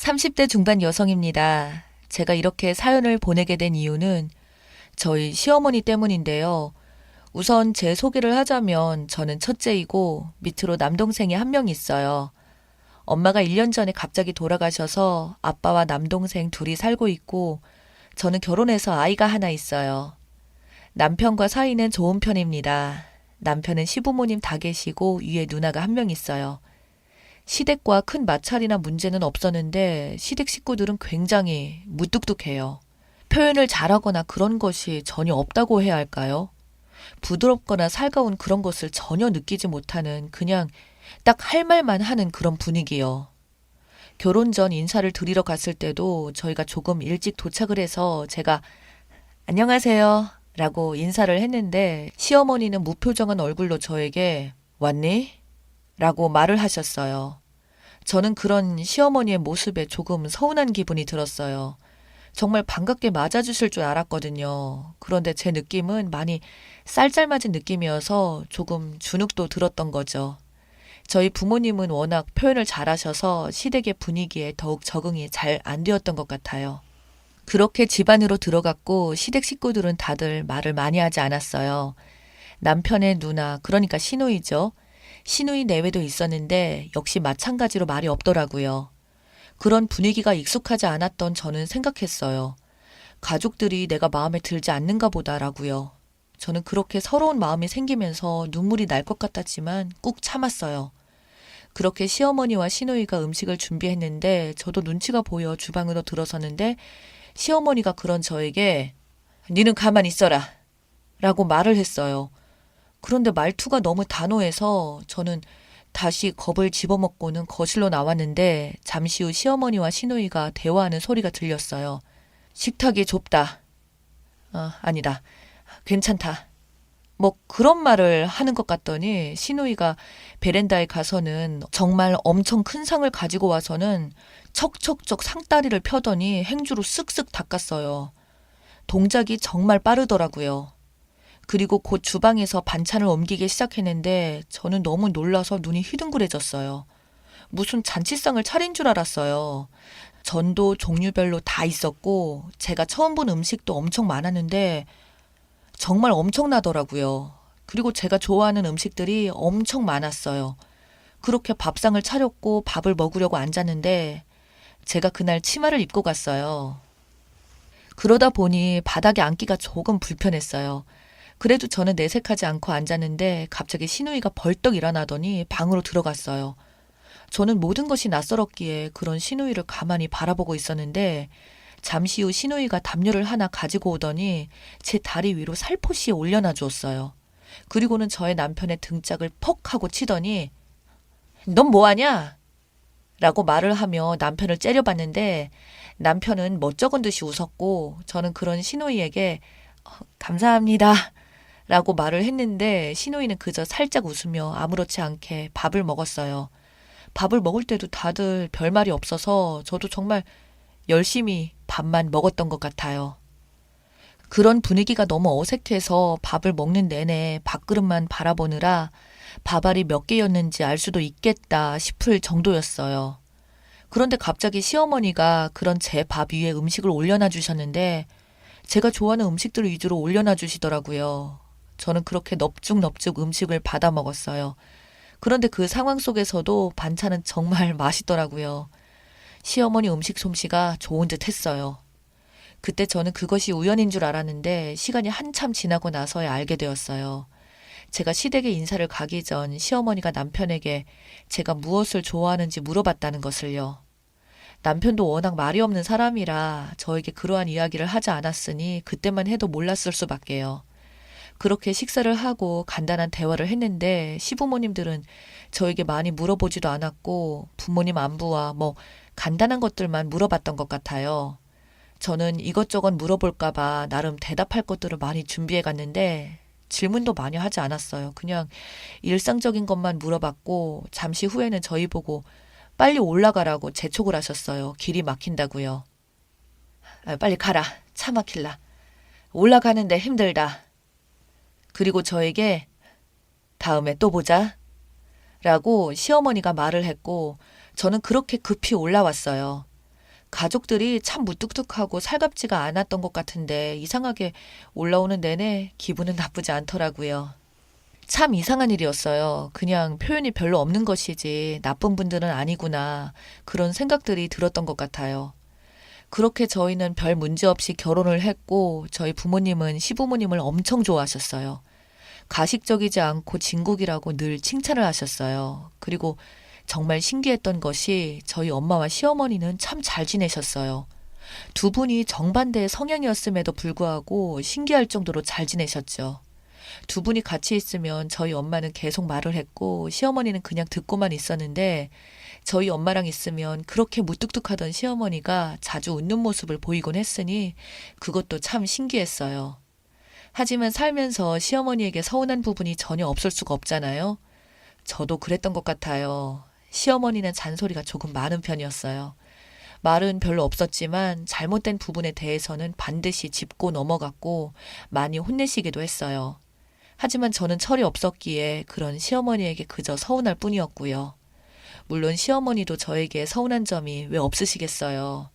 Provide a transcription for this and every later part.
30대 중반 여성입니다. 제가 이렇게 사연을 보내게 된 이유는 저희 시어머니 때문인데요. 우선 제 소개를 하자면 저는 첫째이고 밑으로 남동생이 한 명 있어요. 엄마가 1년 전에 갑자기 돌아가셔서 아빠와 남동생 둘이 살고 있고 저는 결혼해서 아이가 하나 있어요. 남편과 사이는 좋은 편입니다. 남편은 시부모님 다 계시고 위에 누나가 한 명 있어요. 시댁과 큰 마찰이나 문제는 없었는데 시댁 식구들은 굉장히 무뚝뚝해요. 표현을 잘하거나 그런 것이 전혀 없다고 해야 할까요? 부드럽거나 살가운 그런 것을 전혀 느끼지 못하는 그냥 딱 할 말만 하는 그런 분위기요. 결혼 전 인사를 드리러 갔을 때도 저희가 조금 일찍 도착을 해서 제가 안녕하세요 라고 인사를 했는데 시어머니는 무표정한 얼굴로 저에게 왔니? 라고 말을 하셨어요. 저는 그런 시어머니의 모습에 조금 서운한 기분이 들었어요. 정말 반갑게 맞아주실 줄 알았거든요. 그런데 제 느낌은 많이 쌀쌀맞은 느낌이어서 조금 주눅도 들었던 거죠. 저희 부모님은 워낙 표현을 잘하셔서 시댁의 분위기에 더욱 적응이 잘 안 되었던 것 같아요. 그렇게 집 안으로 들어갔고 시댁 식구들은 다들 말을 많이 하지 않았어요. 남편의 누나, 그러니까 시누이죠. 시누이 내외도 있었는데 역시 마찬가지로 말이 없더라고요. 그런 분위기가 익숙하지 않았던 저는 생각했어요. 가족들이 내가 마음에 들지 않는가 보다라고요. 저는 그렇게 서러운 마음이 생기면서 눈물이 날 것 같았지만 꾹 참았어요. 그렇게 시어머니와 시누이가 음식을 준비했는데 저도 눈치가 보여 주방으로 들어섰는데 시어머니가 그런 저에게 니는 가만히 있어라 라고 말을 했어요. 그런데 말투가 너무 단호해서 저는 다시 겁을 집어먹고는 거실로 나왔는데 잠시 후 시어머니와 시누이가 대화하는 소리가 들렸어요. 식탁이 좁다. 아니다. 괜찮다. 뭐 그런 말을 하는 것 같더니 시누이가 베란다에 가서는 정말 엄청 큰 상을 가지고 와서는 척척척 상다리를 펴더니 행주로 쓱쓱 닦았어요. 동작이 정말 빠르더라고요. 그리고 곧 주방에서 반찬을 옮기기 시작했는데 저는 너무 놀라서 눈이 휘둥그레졌어요. 무슨 잔치상을 차린 줄 알았어요. 전도 종류별로 다 있었고 제가 처음 본 음식도 엄청 많았는데 정말 엄청나더라고요. 그리고 제가 좋아하는 음식들이 엄청 많았어요. 그렇게 밥상을 차렸고 밥을 먹으려고 앉았는데 제가 그날 치마를 입고 갔어요. 그러다 보니 바닥에 앉기가 조금 불편했어요. 그래도 저는 내색하지 않고 앉았는데 갑자기 시누이가 벌떡 일어나더니 방으로 들어갔어요. 저는 모든 것이 낯설었기에 그런 시누이를 가만히 바라보고 있었는데 잠시 후 시누이가 담요를 하나 가지고 오더니 제 다리 위로 살포시 올려놔 주었어요. 그리고는 저의 남편의 등짝을 퍽 하고 치더니 넌 뭐하냐? 라고 말을 하며 남편을 째려봤는데 남편은 멋쩍은 듯이 웃었고 저는 그런 시누이에게 감사합니다 라고 말을 했는데 시누이는 그저 살짝 웃으며 아무렇지 않게 밥을 먹었어요. 밥을 먹을 때도 다들 별말이 없어서 저도 정말 열심히 밥만 먹었던 것 같아요. 그런 분위기가 너무 어색해서 밥을 먹는 내내 밥그릇만 바라보느라 밥알이 몇 개였는지 알 수도 있겠다 싶을 정도였어요. 그런데 갑자기 시어머니가 그런 제 밥 위에 음식을 올려놔 주셨는데 제가 좋아하는 음식들을 위주로 올려놔 주시더라고요. 저는 그렇게 넙죽넙죽 음식을 받아 먹었어요. 그런데 그 상황 속에서도 반찬은 정말 맛있더라고요. 시어머니 음식 솜씨가 좋은 듯 했어요. 그때 저는 그것이 우연인 줄 알았는데 시간이 한참 지나고 나서야 알게 되었어요. 제가 시댁에 인사를 가기 전 시어머니가 남편에게 제가 무엇을 좋아하는지 물어봤다는 것을요. 남편도 워낙 말이 없는 사람이라 저에게 그러한 이야기를 하지 않았으니 그때만 해도 몰랐을 수밖에요. 그렇게 식사를 하고 간단한 대화를 했는데 시부모님들은 저에게 많이 물어보지도 않았고 부모님 안부와 뭐 간단한 것들만 물어봤던 것 같아요. 저는 이것저것 물어볼까봐 나름 대답할 것들을 많이 준비해 갔는데 질문도 많이 하지 않았어요. 그냥 일상적인 것만 물어봤고 잠시 후에는 저희 보고 빨리 올라가라고 재촉을 하셨어요. 길이 막힌다고요. 빨리 가라. 차 막힐라. 올라가는데 힘들다. 그리고 저에게 다음에 또 보자. 라고 시어머니가 말을 했고 저는 그렇게 급히 올라왔어요. 가족들이 참 무뚝뚝하고 살갑지가 않았던 것 같은데 이상하게 올라오는 내내 기분은 나쁘지 않더라고요. 참 이상한 일이었어요. 그냥 표현이 별로 없는 것이지 나쁜 분들은 아니구나. 그런 생각들이 들었던 것 같아요. 그렇게 저희는 별 문제 없이 결혼을 했고 저희 부모님은 시부모님을 엄청 좋아하셨어요. 가식적이지 않고 진국이라고 늘 칭찬을 하셨어요. 그리고 정말 신기했던 것이 저희 엄마와 시어머니는 참 잘 지내셨어요. 두 분이 정반대의 성향이었음에도 불구하고 신기할 정도로 잘 지내셨죠. 두 분이 같이 있으면 저희 엄마는 계속 말을 했고 시어머니는 그냥 듣고만 있었는데 저희 엄마랑 있으면 그렇게 무뚝뚝하던 시어머니가 자주 웃는 모습을 보이곤 했으니 그것도 참 신기했어요. 하지만 살면서 시어머니에게 서운한 부분이 전혀 없을 수가 없잖아요. 저도 그랬던 것 같아요. 시어머니는 잔소리가 조금 많은 편이었어요. 말은 별로 없었지만 잘못된 부분에 대해서는 반드시 짚고 넘어갔고 많이 혼내시기도 했어요. 하지만 저는 철이 없었기에 그런 시어머니에게 그저 서운할 뿐이었고요. 물론 시어머니도 저에게 서운한 점이 왜 없으시겠어요.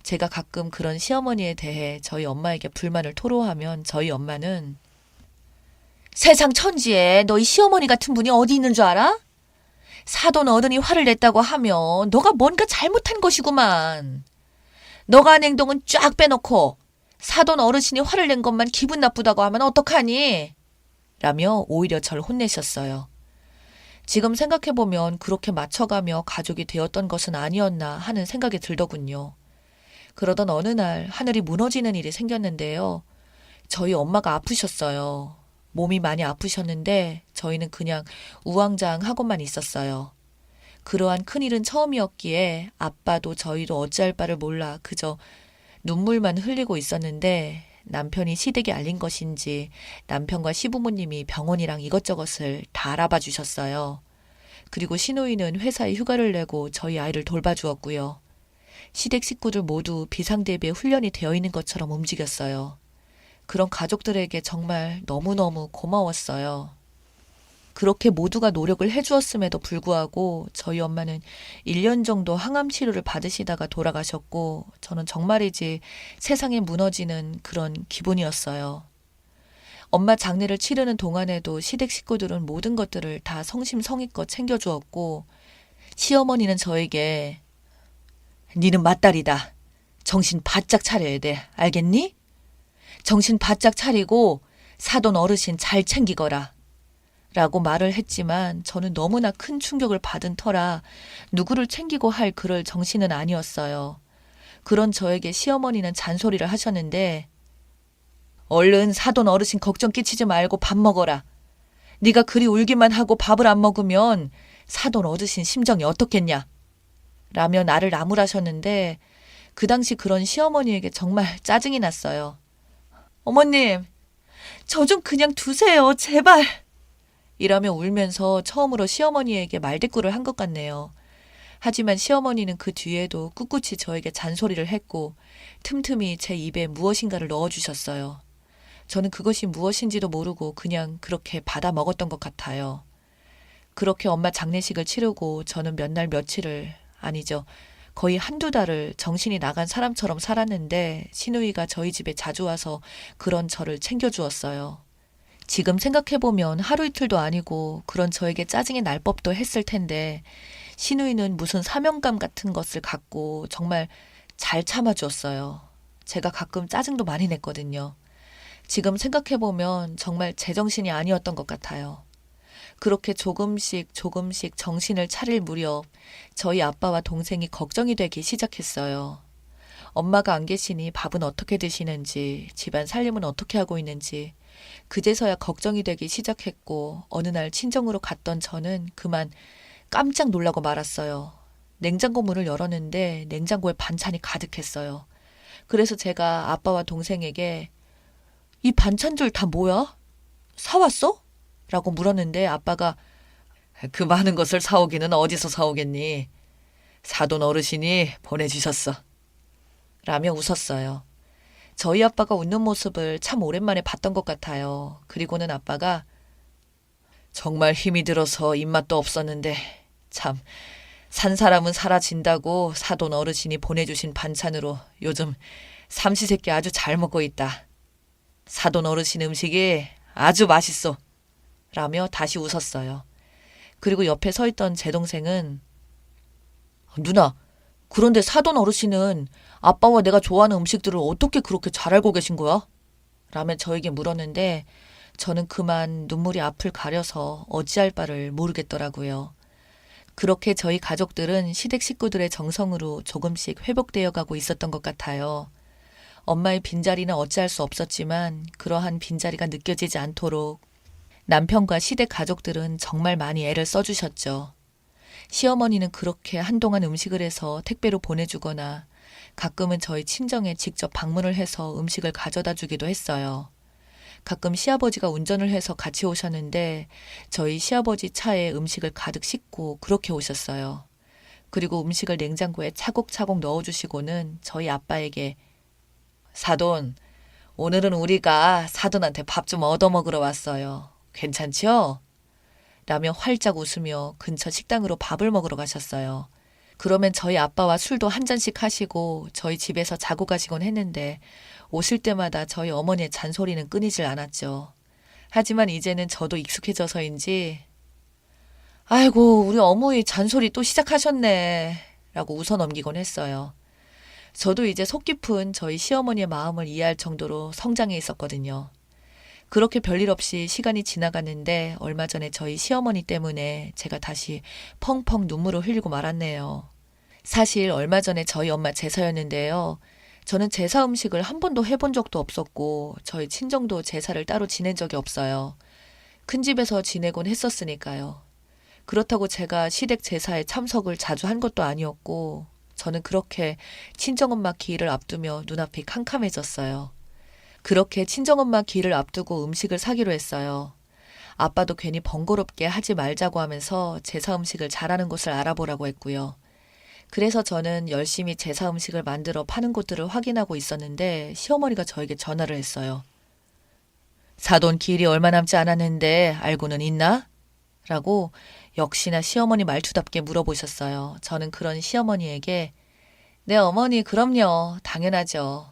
제가 가끔 그런 시어머니에 대해 저희 엄마에게 불만을 토로하면 저희 엄마는 세상 천지에 너희 시어머니 같은 분이 어디 있는 줄 알아? 사돈 어른이 화를 냈다고 하면 너가 뭔가 잘못한 것이구만. 너가 한 행동은 쫙 빼놓고 사돈 어르신이 화를 낸 것만 기분 나쁘다고 하면 어떡하니? 라며 오히려 절 혼내셨어요. 지금 생각해보면 그렇게 맞춰가며 가족이 되었던 것은 아니었나 하는 생각이 들더군요. 그러던 어느 날 하늘이 무너지는 일이 생겼는데요. 저희 엄마가 아프셨어요. 몸이 많이 아프셨는데 저희는 그냥 우왕좌왕하고만 있었어요. 그러한 큰일은 처음이었기에 아빠도 저희도 어찌할 바를 몰라 그저 눈물만 흘리고 있었는데 남편이 시댁에 알린 것인지 남편과 시부모님이 병원이랑 이것저것을 다 알아봐 주셨어요. 그리고 시누이는 회사에 휴가를 내고 저희 아이를 돌봐주었고요. 시댁 식구들 모두 비상대비에 훈련이 되어 있는 것처럼 움직였어요. 그런 가족들에게 정말 너무너무 고마웠어요. 그렇게 모두가 노력을 해주었음에도 불구하고 저희 엄마는 1년 정도 항암 치료를 받으시다가 돌아가셨고 저는 정말이지 세상에 무너지는 그런 기분이었어요. 엄마 장례를 치르는 동안에도 시댁 식구들은 모든 것들을 다 성심성의껏 챙겨주었고 시어머니는 저에게 니는 맏딸이다. 정신 바짝 차려야 돼. 알겠니? 정신 바짝 차리고 사돈 어르신 잘 챙기거라. 라고 말을 했지만 저는 너무나 큰 충격을 받은 터라 누구를 챙기고 할 그럴 정신은 아니었어요. 그런 저에게 시어머니는 잔소리를 하셨는데 얼른 사돈 어르신 걱정 끼치지 말고 밥 먹어라. 네가 그리 울기만 하고 밥을 안 먹으면 사돈 어르신 심정이 어떻겠냐. 라며 나를 나무라셨는데 그 당시 그런 시어머니에게 정말 짜증이 났어요. 어머님, 저 좀 그냥 두세요. 제발. 이라며 울면서 처음으로 시어머니에게 말대꾸를 한 것 같네요. 하지만 시어머니는 그 뒤에도 꿋꿋이 저에게 잔소리를 했고 틈틈이 제 입에 무엇인가를 넣어주셨어요. 저는 그것이 무엇인지도 모르고 그냥 그렇게 받아 먹었던 것 같아요. 그렇게 엄마 장례식을 치르고 저는 몇 날 며칠을 아니죠. 거의 한두 달을 정신이 나간 사람처럼 살았는데 시누이가 저희 집에 자주 와서 그런 저를 챙겨주었어요. 지금 생각해보면 하루 이틀도 아니고 그런 저에게 짜증이 날 법도 했을 텐데 시누이는 무슨 사명감 같은 것을 갖고 정말 잘 참아주었어요. 제가 가끔 짜증도 많이 냈거든요. 지금 생각해보면 정말 제정신이 아니었던 것 같아요. 그렇게 조금씩 조금씩 정신을 차릴 무렵 저희 아빠와 동생이 걱정이 되기 시작했어요. 엄마가 안 계시니 밥은 어떻게 드시는지, 집안 살림은 어떻게 하고 있는지 그제서야 걱정이 되기 시작했고 어느 날 친정으로 갔던 저는 그만 깜짝 놀라고 말았어요. 냉장고 문을 열었는데 냉장고에 반찬이 가득했어요. 그래서 제가 아빠와 동생에게 이 반찬들 다 뭐야? 사왔어? 라고 물었는데 아빠가 그 많은 것을 사오기는 어디서 사오겠니? 사돈 어르신이 보내주셨어. 라며 웃었어요. 저희 아빠가 웃는 모습을 참 오랜만에 봤던 것 같아요. 그리고는 아빠가 정말 힘이 들어서 입맛도 없었는데 참 산 사람은 사라진다고 사돈 어르신이 보내주신 반찬으로 요즘 삼시세끼 아주 잘 먹고 있다. 사돈 어르신 음식이 아주 맛있어. 라며 다시 웃었어요. 그리고 옆에 서 있던 제 동생은 누나, 그런데 사돈 어르신은 아빠와 내가 좋아하는 음식들을 어떻게 그렇게 잘 알고 계신 거야? 라며 저에게 물었는데 저는 그만 눈물이 앞을 가려서 어찌할 바를 모르겠더라고요. 그렇게 저희 가족들은 시댁 식구들의 정성으로 조금씩 회복되어 가고 있었던 것 같아요. 엄마의 빈자리는 어찌할 수 없었지만 그러한 빈자리가 느껴지지 않도록 남편과 시댁 가족들은 정말 많이 애를 써주셨죠. 시어머니는 그렇게 한동안 음식을 해서 택배로 보내주거나 가끔은 저희 친정에 직접 방문을 해서 음식을 가져다 주기도 했어요. 가끔 시아버지가 운전을 해서 같이 오셨는데 저희 시아버지 차에 음식을 가득 싣고 그렇게 오셨어요. 그리고 음식을 냉장고에 차곡차곡 넣어주시고는 저희 아빠에게 사돈, 오늘은 우리가 사돈한테 밥 좀 얻어먹으러 왔어요. 괜찮지요? 라며 활짝 웃으며 근처 식당으로 밥을 먹으러 가셨어요. 그러면 저희 아빠와 술도 한 잔씩 하시고 저희 집에서 자고 가시곤 했는데 오실 때마다 저희 어머니의 잔소리는 끊이질 않았죠. 하지만 이제는 저도 익숙해져서인지 아이고 우리 어머니 잔소리 또 시작하셨네 라고 웃어 넘기곤 했어요. 저도 이제 속 깊은 저희 시어머니의 마음을 이해할 정도로 성장해 있었거든요. 그렇게 별일 없이 시간이 지나갔는데 얼마 전에 저희 시어머니 때문에 제가 다시 펑펑 눈물을 흘리고 말았네요. 사실 얼마 전에 저희 엄마 제사였는데요. 저는 제사 음식을 한 번도 해본 적도 없었고 저희 친정도 제사를 따로 지낸 적이 없어요. 큰 집에서 지내곤 했었으니까요. 그렇다고 제가 시댁 제사에 참석을 자주 한 것도 아니었고 저는 그렇게 친정엄마 기일을 앞두며 눈앞이 캄캄해졌어요. 그렇게 친정엄마 기일을 앞두고 음식을 사기로 했어요. 아빠도 괜히 번거롭게 하지 말자고 하면서 제사 음식을 잘하는 곳을 알아보라고 했고요. 그래서 저는 열심히 제사 음식을 만들어 파는 곳들을 확인하고 있었는데 시어머니가 저에게 전화를 했어요. 사돈 기일이 얼마 남지 않았는데 알고는 있나? 라고 역시나 시어머니 말투답게 물어보셨어요. 저는 그런 시어머니에게 네 어머니 그럼요 당연하죠.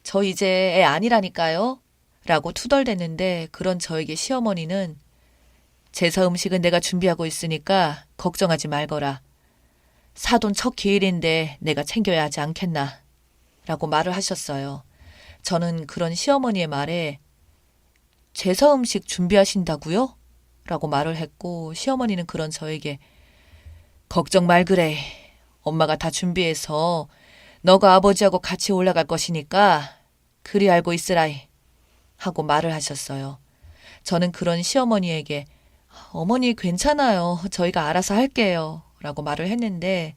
저 이제 애 아니라니까요. 라고 투덜댔는데 그런 저에게 시어머니는 제사 음식은 내가 준비하고 있으니까 걱정하지 말거라. 사돈 첫 기일인데 내가 챙겨야 하지 않겠나. 라고 말을 하셨어요. 저는 그런 시어머니의 말에 제사 음식 준비하신다고요? 라고 말을 했고 시어머니는 그런 저에게 걱정 말 그래. 엄마가 다 준비해서 너가 아버지하고 같이 올라갈 것이니까 그리 알고 있으라이 하고 말을 하셨어요. 저는 그런 시어머니에게 어머니 괜찮아요. 저희가 알아서 할게요. 라고 말을 했는데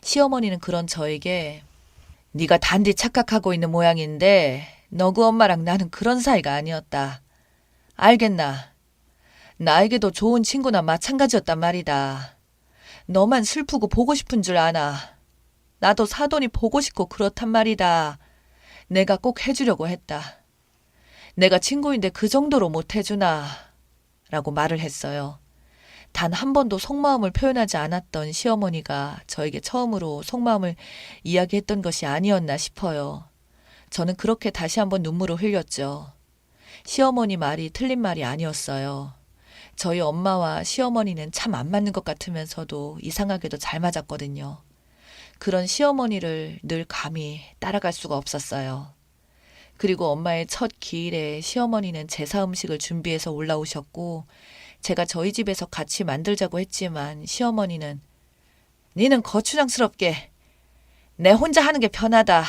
시어머니는 그런 저에게 네가 단디 착각하고 있는 모양인데 너그 엄마랑 나는 그런 사이가 아니었다. 알겠나? 나에게도 좋은 친구나 마찬가지였단 말이다. 너만 슬프고 보고 싶은 줄 아나. 나도 사돈이 보고 싶고 그렇단 말이다. 내가 꼭 해주려고 했다. 내가 친구인데 그 정도로 못 해주나. 라고 말을 했어요. 단 한 번도 속마음을 표현하지 않았던 시어머니가 저에게 처음으로 속마음을 이야기했던 것이 아니었나 싶어요. 저는 그렇게 다시 한번 눈물을 흘렸죠. 시어머니 말이 틀린 말이 아니었어요. 저희 엄마와 시어머니는 참 안 맞는 것 같으면서도 이상하게도 잘 맞았거든요. 그런 시어머니를 늘 감히 따라갈 수가 없었어요. 그리고 엄마의 첫 기일에 시어머니는 제사 음식을 준비해서 올라오셨고 제가 저희 집에서 같이 만들자고 했지만 시어머니는 니는 거추장스럽게 내 혼자 하는 게 편하다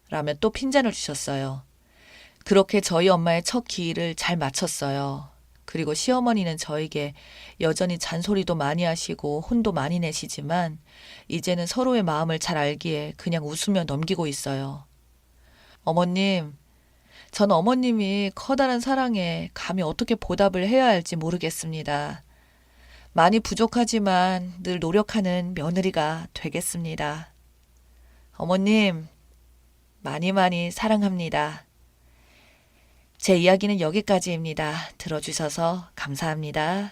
라며 또 핀잔을 주셨어요. 그렇게 저희 엄마의 첫 기일을 잘 마쳤어요. 그리고 시어머니는 저에게 여전히 잔소리도 많이 하시고 혼도 많이 내시지만 이제는 서로의 마음을 잘 알기에 그냥 웃으며 넘기고 있어요. 어머님, 전 어머님이 커다란 사랑에 감히 어떻게 보답을 해야 할지 모르겠습니다. 많이 부족하지만 늘 노력하는 며느리가 되겠습니다. 어머님, 많이 많이 사랑합니다. 제 이야기는 여기까지입니다. 들어주셔서 감사합니다.